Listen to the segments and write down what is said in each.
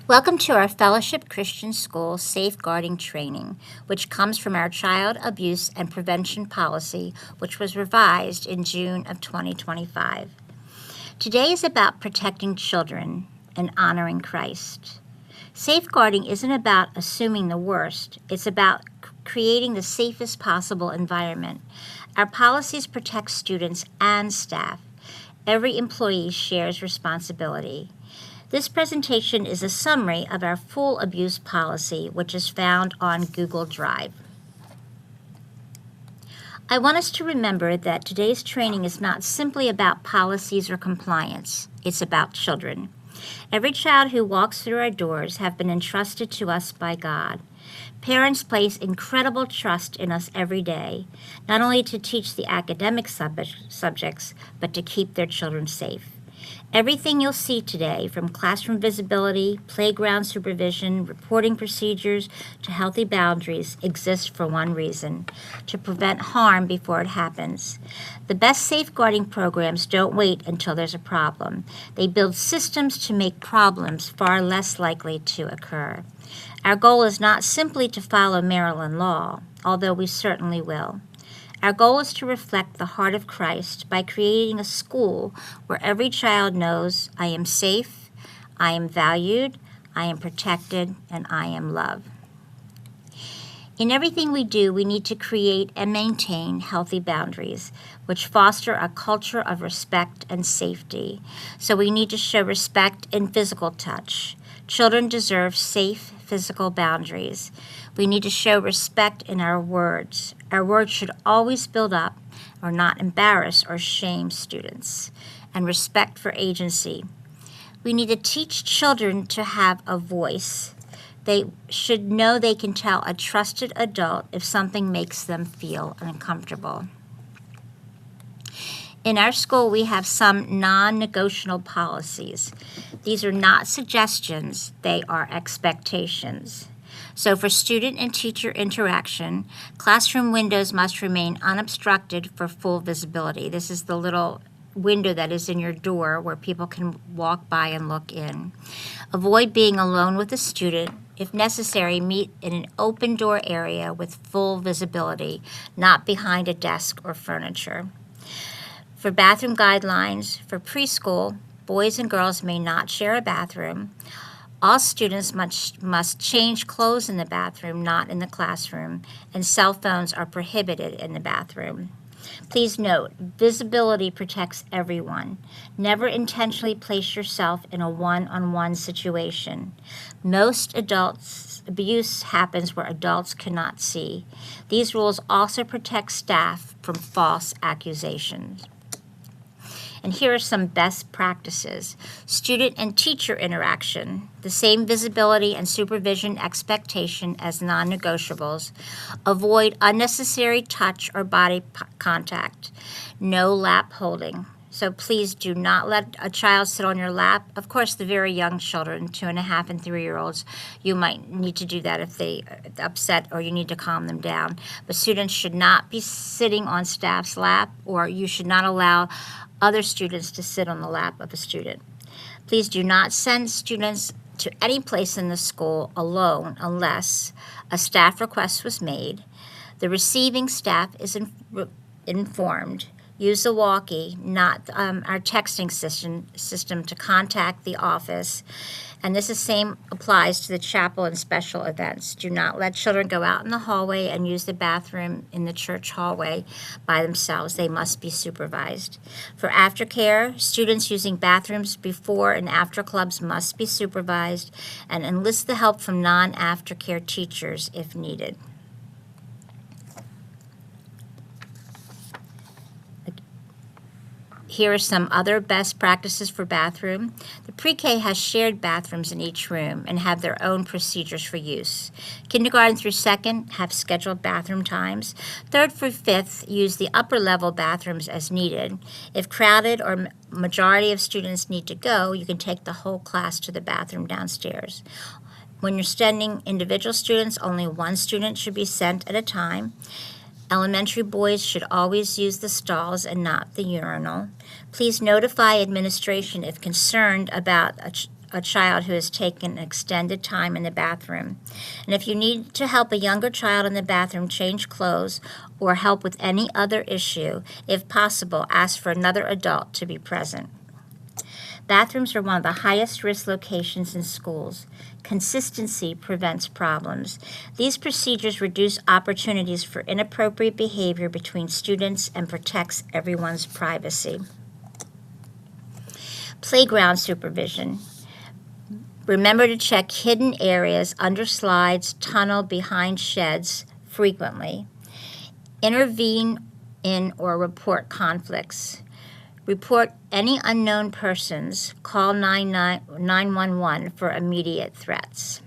Welcome to our Fellowship Christian School Safeguarding Training, which comes from our Child Abuse and Prevention Policy, which was revised in June of 2025. Today is about protecting children and honoring Christ. Safeguarding isn't about assuming the worst, it's about creating the safest possible environment. Our policies protect students and staff. Every employee shares responsibility. This presentation is a summary of our full abuse policy, which is found on Google Drive. I want us to remember that today's training is not simply about policies or compliance. It's about children. Every child who walks through our doors have been entrusted to us by God. Parents place incredible trust in us every day, not only to teach the academic subjects, but to keep their children safe. Everything you'll see today, from classroom visibility, playground supervision, reporting procedures, to healthy boundaries, exists for one reason: to prevent harm before it happens. The best safeguarding programs don't wait until there's a problem. They build systems to make problems far less likely to occur. Our goal is not simply to follow Maryland law, although we certainly will. Our goal is to reflect the heart of Christ by creating a school where every child knows, I am safe, I am valued, I am protected, and I am loved. In everything we do, we need to create and maintain healthy boundaries, which foster a culture of respect and safety. So we need to show respect in physical touch. Children deserve safe physical boundaries. We need to show respect in our words. Our words should always build up or not embarrass or shame students. And respect for agency. We need to teach children to have a voice. They should know they can tell a trusted adult if something makes them feel uncomfortable. In our school, we have some non-negotiable policies. These are not suggestions, they are expectations. So for student and teacher interaction, classroom windows must remain unobstructed for full visibility. This is the little window that is in your door where people can walk by and look in. Avoid being alone with a student. If necessary, meet in an open door area with full visibility, not behind a desk or furniture. For bathroom guidelines, for preschool, boys and girls may not share a bathroom. All students must change clothes in the bathroom, not in the classroom, and cell phones are prohibited in the bathroom. Please note, visibility protects everyone. Never intentionally place yourself in a one-on-one situation. Most abuse happens where adults cannot see. These rules also protect staff from false accusations. And here are some best practices. Student and teacher interaction, the same visibility and supervision expectation as non-negotiables. Avoid unnecessary touch or body contact. No lap holding. So please do not let a child sit on your lap. Of course, the very young children, 2.5 and 3-year-olds, you might need to do that if they are upset or you need to calm them down. But students should not be sitting on staff's lap, or you should not allow other students to sit on the lap of a student. Please do not send students to any place in the school alone unless a staff request was made. The receiving staff is informed. Use the walkie, not our texting system to contact the office. And this is same applies to the chapel and special events. Do not let children go out in the hallway and use the bathroom in the church hallway by themselves. They must be supervised. For aftercare, students using bathrooms before and after clubs must be supervised, and enlist the help from non-aftercare teachers if needed. Here are some other best practices for bathroom. The pre-K has shared bathrooms in each room and have their own procedures for use. Kindergarten through 2nd have scheduled bathroom times. 3rd through 5th use the upper level bathrooms as needed. If crowded or majority of students need to go, you can take the whole class to the bathroom downstairs. When you're sending individual students, only one student should be sent at a time. Elementary boys should always use the stalls and not the urinal. Please notify administration if concerned about a child who has taken extended time in the bathroom. And if you need to help a younger child in the bathroom change clothes or help with any other issue, if possible, ask for another adult to be present. Bathrooms are one of the highest risk locations in schools. Consistency prevents problems. These procedures reduce opportunities for inappropriate behavior between students and protects everyone's privacy. Playground supervision. Remember to check hidden areas under slides, tunnel, behind sheds frequently. Intervene in or report conflicts. Report any unknown persons. Call 911 for immediate threats.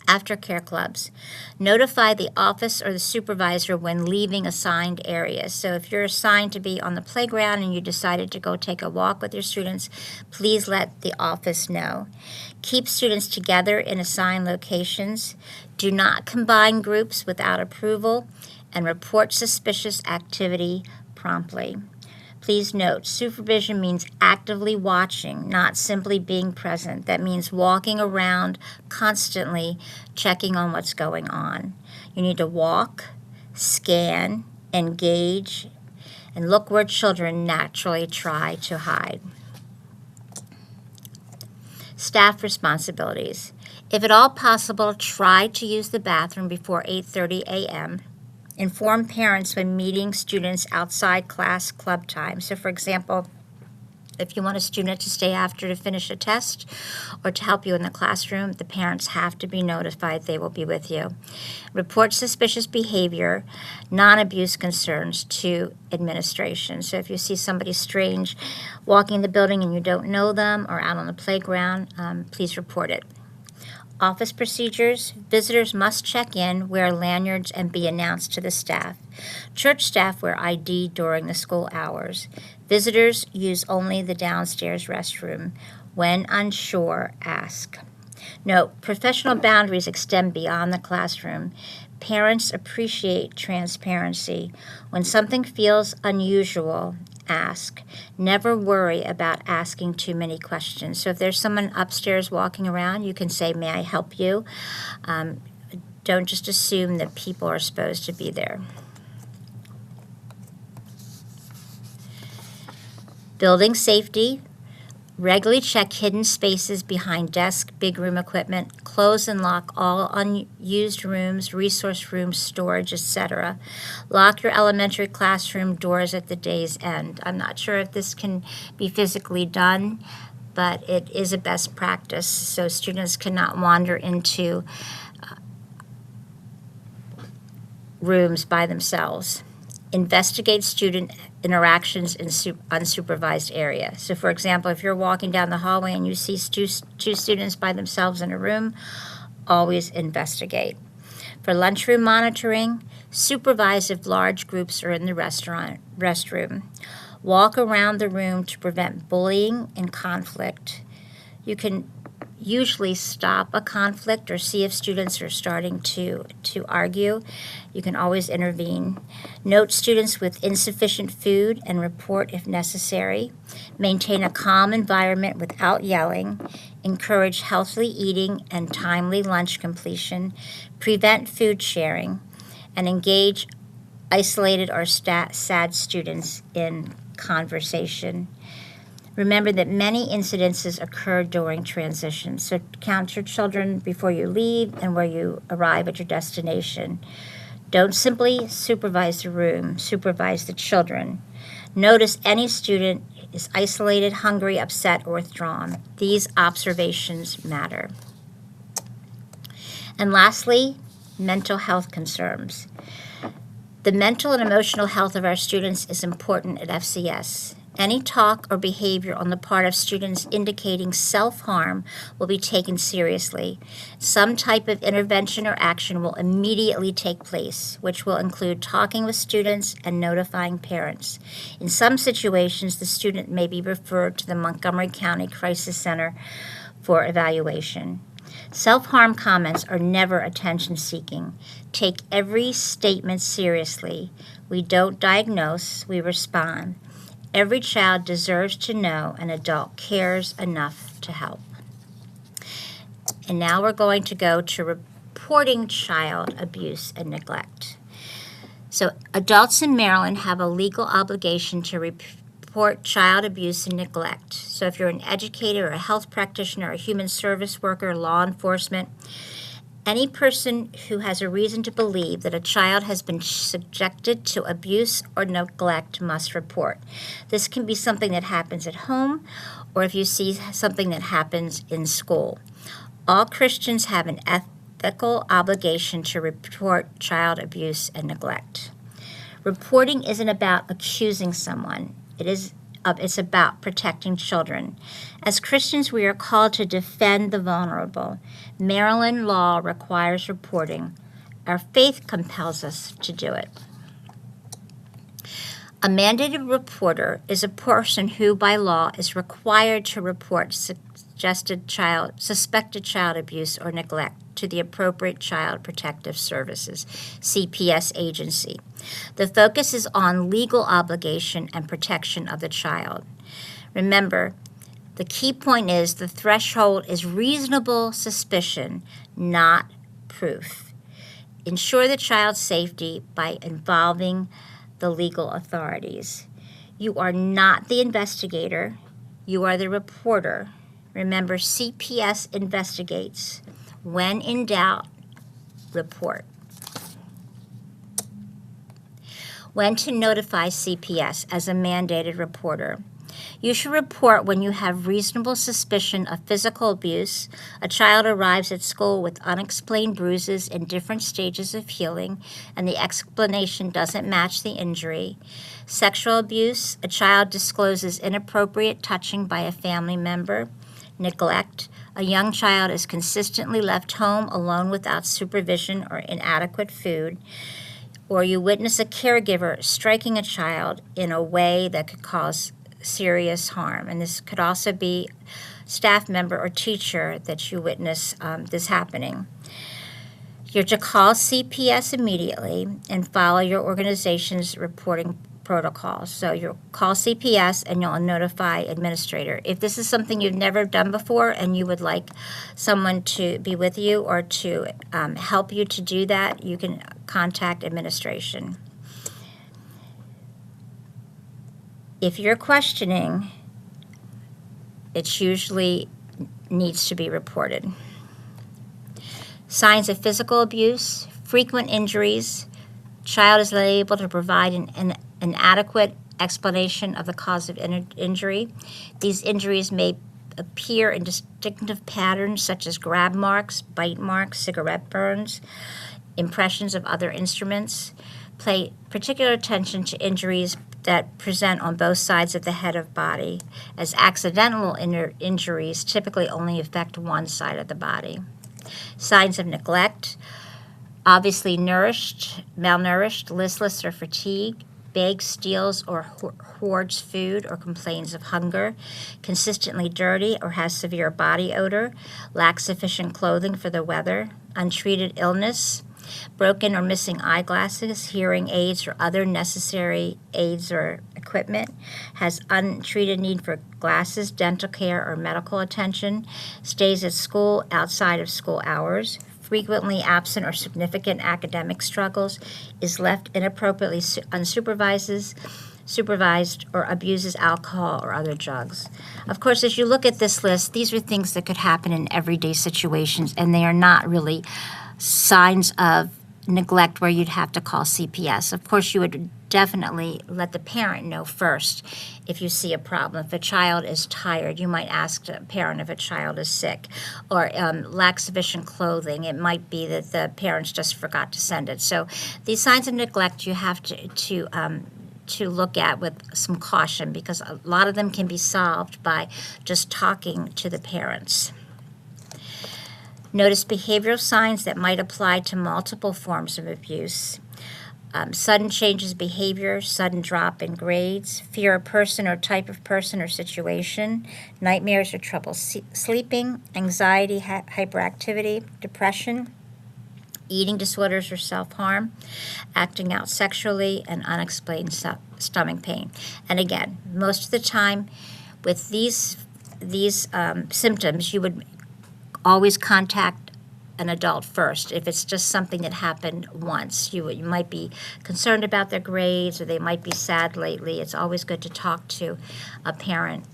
Aftercare clubs. Notify the office or the supervisor when leaving assigned areas. So if you're assigned to be on the playground and you decided to go take a walk with your students, please let the office know. Keep students together in assigned locations. Do not combine groups without approval, and report suspicious activity promptly. Please note, supervision means actively watching, not simply being present. That means walking around constantly, checking on what's going on. You need to walk, scan, engage, and look where children naturally try to hide. Staff responsibilities. If at all possible, try to use the bathroom before 8:30 a.m. Inform parents when meeting students outside class club time. So, for example, if you want a student to stay after to finish a test or to help you in the classroom, the parents have to be notified they will be with you. Report suspicious behavior, non-abuse concerns to administration. So if you see somebody strange walking the building and you don't know them or out on the playground, please report it. Office procedures. Visitors must check in, wear lanyards, and be announced to the staff. Church staff wear ID during the school hours. Visitors use only the downstairs restroom. When unsure, ask. Note, professional boundaries extend beyond the classroom. Parents appreciate transparency. When something feels unusual, ask. Never worry about asking too many questions. So if there's someone upstairs walking around, you can say, "May I help you?" Don't just assume that people are supposed to be there. Building safety. Regularly check hidden spaces behind desk, big room equipment. Close and lock all unused rooms, resource rooms, storage, etc. Lock your elementary classroom doors at the day's end. I'm not sure if this can be physically done, but it is a best practice, so students cannot wander into rooms by themselves. Investigate student interactions in unsupervised area. So, for example, if you're walking down the hallway and you see two students by themselves in a room, always investigate. For lunchroom monitoring, supervise if large groups are in the restroom. Walk around the room to prevent bullying and conflict. You can usually stop a conflict or see if students are starting to argue. You can always intervene. Note students with insufficient food and report if necessary. Maintain a calm environment without yelling. Encourage healthy eating and timely lunch completion. Prevent food sharing. And engage isolated or sad students in conversation. Remember that many incidences occur during transition, so count your children before you leave and where you arrive at your destination. Don't simply supervise the room, supervise the children. Notice any student is isolated, hungry, upset, or withdrawn. These observations matter. And lastly, mental health concerns. The mental and emotional health of our students is important at FCS. Any talk or behavior on the part of students indicating self-harm will be taken seriously. Some type of intervention or action will immediately take place, which will include talking with students and notifying parents. In some situations, the student may be referred to the Montgomery County Crisis Center for evaluation. Self-harm comments are never attention-seeking. Take every statement seriously. We don't diagnose, we respond. Every child deserves to know an adult cares enough to help. And now we're going to go to reporting child abuse and neglect. So adults in Maryland have a legal obligation to report child abuse and neglect. So if you're an educator, a health practitioner, a human service worker, law enforcement, any person who has a reason to believe that a child has been subjected to abuse or neglect must report. This can be something that happens at home, or if you see something that happens in school. All Christians have an ethical obligation to report child abuse and neglect. Reporting isn't about accusing someone. It's about protecting children. As Christians, we are called to defend the vulnerable. Maryland law requires reporting. Our faith compels us to do it. A mandated reporter is a person who, by law, is required to report suspected child abuse or neglect to the appropriate Child Protective Services, CPS agency. The focus is on legal obligation and protection of the child. Remember, the key point is the threshold is reasonable suspicion, not proof. Ensure the child's safety by involving the legal authorities. You are not the investigator, you are the reporter. Remember, CPS investigates. When in doubt, report. When to notify CPS as a mandated reporter. You should report when you have reasonable suspicion of physical abuse, a child arrives at school with unexplained bruises in different stages of healing, and the explanation doesn't match the injury, sexual abuse, a child discloses inappropriate touching by a family member, neglect, a young child is consistently left home alone without supervision or inadequate food, or you witness a caregiver striking a child in a way that could cause serious harm. And this could also be staff member or teacher that you witness this happening. You're to call CPS immediately and follow your organization's reporting protocols. So you'll call CPS and you'll notify administrator. If this is something you've never done before and you would like someone to be with you or to help you to do that, you can contact administration. If you're questioning, it usually needs to be reported. Signs of physical abuse, frequent injuries, child is not able to provide an adequate explanation of the cause of injury. These injuries may appear in distinctive patterns such as grab marks, bite marks, cigarette burns, impressions of other instruments. Pay particular attention to injuries that present on both sides of the head or body, as accidental injuries typically only affect one side of the body. Signs of neglect, obviously malnourished, listless, or fatigued, begs, steals, or hoards food or complains of hunger, consistently dirty or has severe body odor, lacks sufficient clothing for the weather, untreated illness, broken or missing eyeglasses, hearing aids, or other necessary aids or equipment, has untreated need for glasses, dental care, or medical attention, stays at school outside of school hours, frequently absent or significant academic struggles, is left inappropriately supervised, or abuses alcohol or other drugs. Of course, as you look at this list, these are things that could happen in everyday situations, and they are not really signs of neglect where you'd have to call CPS. Of course, you would definitely let the parent know first if you see a problem. If a child is tired, you might ask the parent if a child is sick or lacks sufficient clothing. It might be that the parents just forgot to send it. So these signs of neglect you have to look at with some caution, because a lot of them can be solved by just talking to the parents. Notice behavioral signs that might apply to multiple forms of abuse. Sudden changes in behavior, sudden drop in grades, fear of person or type of person or situation, nightmares or trouble sleeping, anxiety, hyperactivity, depression, eating disorders or self-harm, acting out sexually, and unexplained stomach pain. And again, most of the time with these symptoms, you would always contact an adult first. If it's just something that happened once, you might be concerned about their grades, or they might be sad lately. It's always good to talk to a parent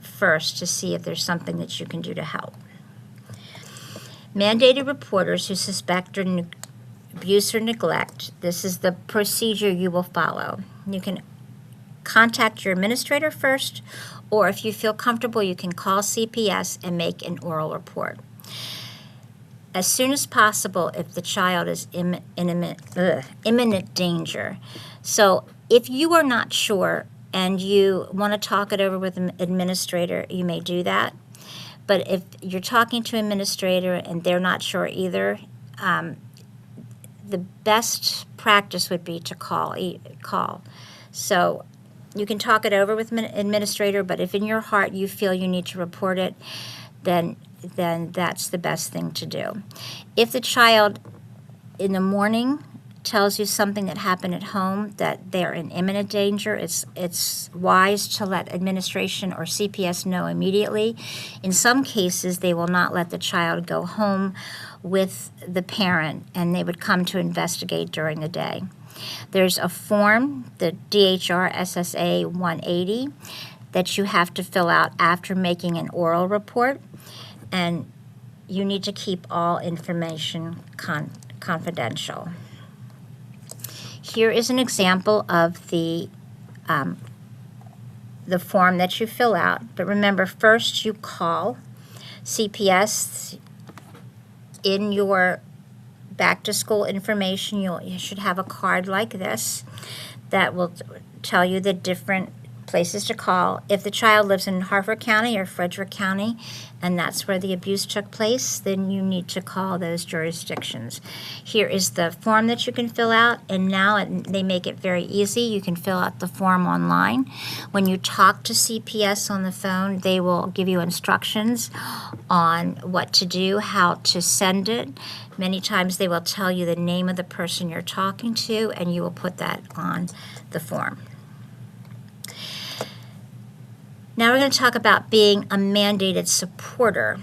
first to see if there's something that you can do to help. Mandated reporters who suspect abuse or neglect, this is the procedure you will follow. You can contact your administrator first, or if you feel comfortable, you can call CPS and make an oral report. As soon as possible if the child is imminent danger. So if you are not sure and you want to talk it over with an administrator, you may do that. But if you're talking to an administrator and they're not sure either, the best practice would be to call. So you can talk it over with an administrator, but if in your heart you feel you need to report it, then that's the best thing to do. If the child in the morning tells you something that happened at home, that they're in imminent danger, it's wise to let administration or CPS know immediately. In some cases, they will not let the child go home with the parent, and they would come to investigate during the day. There's a form, the DHR SSA 180, that you have to fill out after making an oral report, and you need to keep all information confidential. Here is an example of the form that you fill out, but remember, first you call CPS. In your back-to-school information, you should have a card like this that will tell you the different places to call. If the child lives in Harford County or Frederick County, and that's where the abuse took place, then you need to call those jurisdictions. Here is the form that you can fill out, and now they make it very easy. You can fill out the form online. When you talk to CPS on the phone, they will give you instructions on what to do, how to send it. Many times they will tell you the name of the person you're talking to, and you will put that on the form. Now we're going to talk about being a mandated supporter.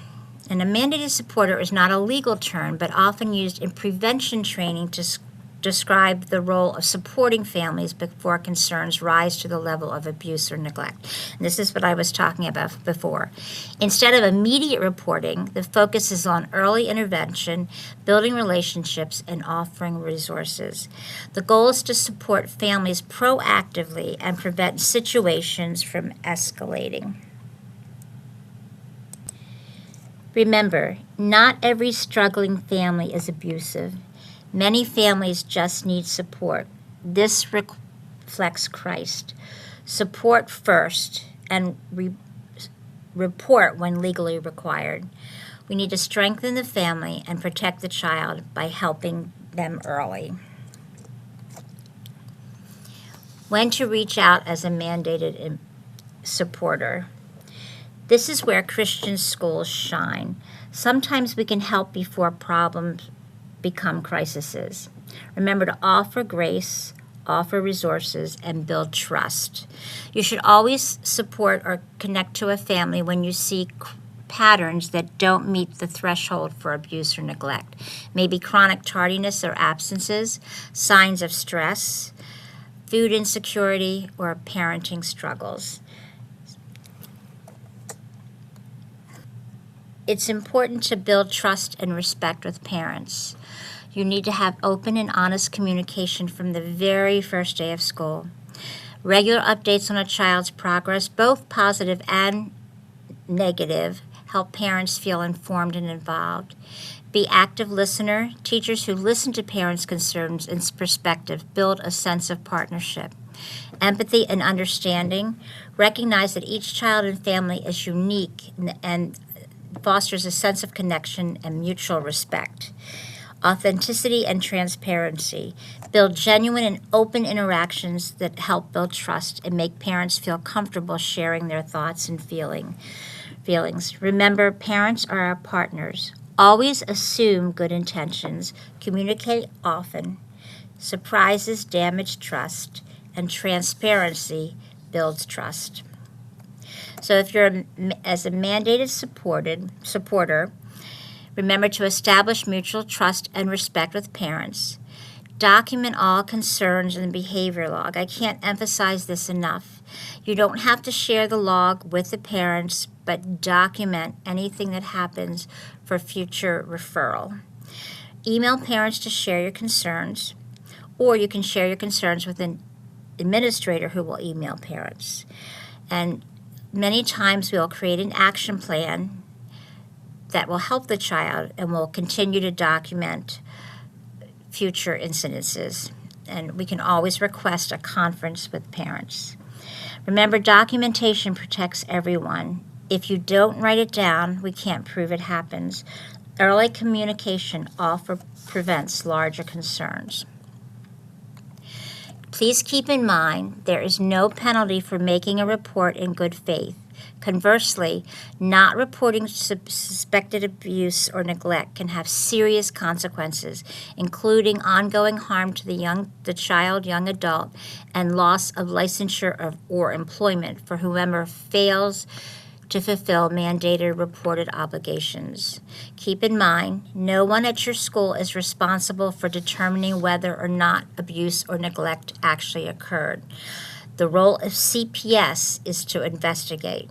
And a mandated supporter is not a legal term, but often used in prevention training to describe the role of supporting families before concerns rise to the level of abuse or neglect. And this is what I was talking about before. Instead of immediate reporting, the focus is on early intervention, building relationships, and offering resources. The goal is to support families proactively and prevent situations from escalating. Remember, not every struggling family is abusive. Many families just need support. This reflects Christ. Support first and report when legally required. We need to strengthen the family and protect the child by helping them early. When to reach out as a mandated supporter. This is where Christian schools shine. Sometimes we can help before problems become crises. Remember to offer grace, offer resources, and build trust. You should always support or connect to a family when you see patterns that don't meet the threshold for abuse or neglect. Maybe chronic tardiness or absences, signs of stress, food insecurity, or parenting struggles. It's important to build trust and respect with parents. You need to have open and honest communication from the very first day of school. Regular updates on a child's progress, both positive and negative, help parents feel informed and involved. Be active listener. Teachers who listen to parents' concerns and perspective build a sense of partnership. Empathy and understanding. Recognize that each child and family is unique and fosters a sense of connection and mutual respect. Authenticity and transparency. Build genuine and open interactions that help build trust and make parents feel comfortable sharing their thoughts and feelings. Remember, parents are our partners. Always assume good intentions. Communicate often. Surprises damage trust. and transparency builds trust. So if you're as a mandated supporter, remember to establish mutual trust and respect with parents. Document all concerns in the behavior log. I can't emphasize this enough. You don't have to share the log with the parents, but document anything that happens for future referral. Email parents to share your concerns, or you can share your concerns with an administrator who will email parents. And many times we'll create an action plan that will help the child and will continue to document future incidences. And we can always request a conference with parents. Remember, documentation protects everyone. If you don't write it down, we can't prove it happens. Early communication often prevents larger concerns. Please keep in mind there is no penalty for making a report in good faith. Conversely, not reporting suspected abuse or neglect can have serious consequences, including ongoing harm to the child, young adult, and loss of licensure or employment for whoever fails to fulfill mandated reported obligations. Keep in mind, no one at your school is responsible for determining whether or not abuse or neglect actually occurred. The role of CPS is to investigate.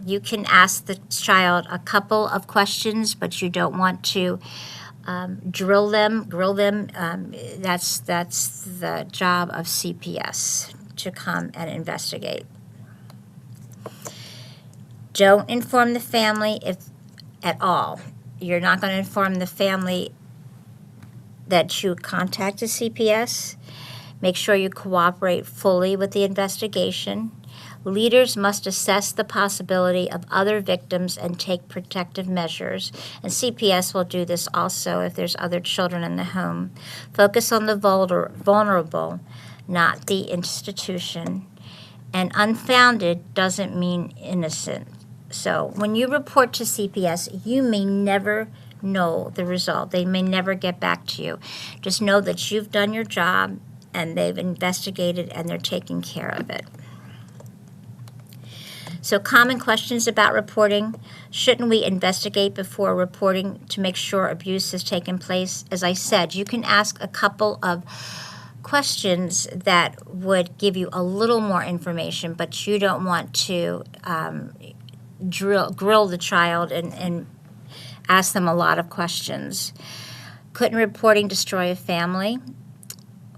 You can ask the child a couple of questions, but you don't want to grill them. That's the job of CPS, to come and investigate. Don't inform the family at all. You're not going to inform the family that you contacted CPS. Make sure you cooperate fully with the investigation. Leaders must assess the possibility of other victims and take protective measures. And CPS will do this also if there's other children in the home. Focus on the vulnerable, not the institution. And unfounded doesn't mean innocent. So when you report to CPS, you may never know the result. They may never get back to you. Just know that you've done your job and they've investigated and they're taking care of it. So common questions about reporting. Shouldn't we investigate before reporting to make sure abuse has taken place? As I said, you can ask a couple of questions that would give you a little more information, but you don't want to grill the child and ask them a lot of questions. Couldn't reporting destroy a family?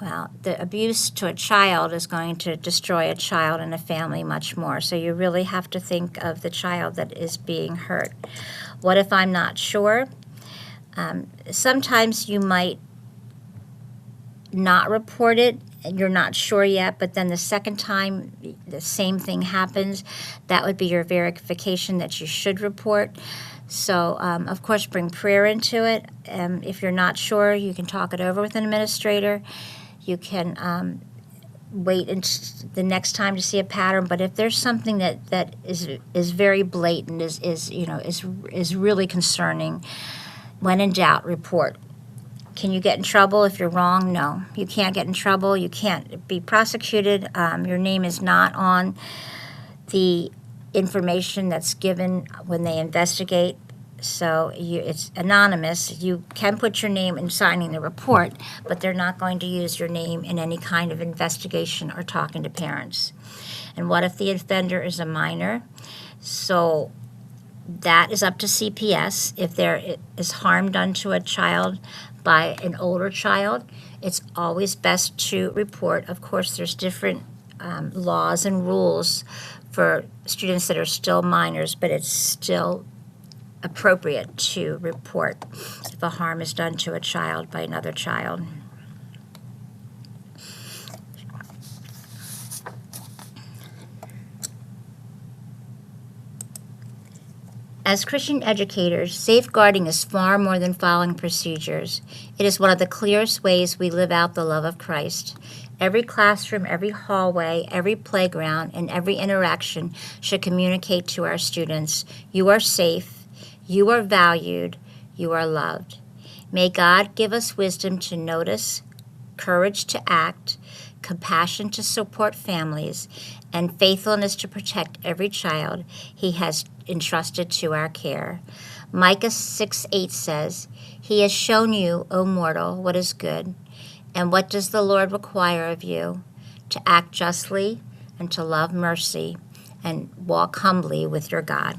Well, the abuse to a child is going to destroy a child and a family much more. So you really have to think of the child that is being hurt. What if I'm not sure? Sometimes you might not report it and you're not sure yet, but then the second time the same thing happens, that would be your verification that you should report. So, of course, bring prayer into it. If you're not sure, you can talk it over with an administrator. You can wait until the next time to see a pattern. But if there's something that is very blatant, is really concerning, when in doubt, report. Can you get in trouble if you're wrong? No, you can't get in trouble. You can't be prosecuted. Your name is not on the information that's given when they investigate. So it's anonymous. You can put your name in signing the report, but they're not going to use your name in any kind of investigation or talking to parents. And what if the offender is a minor? So that is up to CPS. If there is harm done to a child by an older child, it's always best to report. Of course, there's different laws and rules for students that are still minors, but it's still appropriate to report if a harm is done to a child by another child. As Christian educators, safeguarding is far more than following procedures. It is one of the clearest ways we live out the love of Christ. Every classroom, every hallway, every playground, and every interaction should communicate to our students, you are safe, you are valued, you are loved. May God give us wisdom to notice, courage to act, compassion to support families, and faithfulness to protect every child he has entrusted to our care. Micah 6:8 says, "He has shown you, O mortal, what is good. And what does the Lord require of you? To act justly and to love mercy and walk humbly with your God."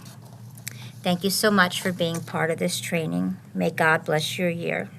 Thank you so much for being part of this training. May God bless your year.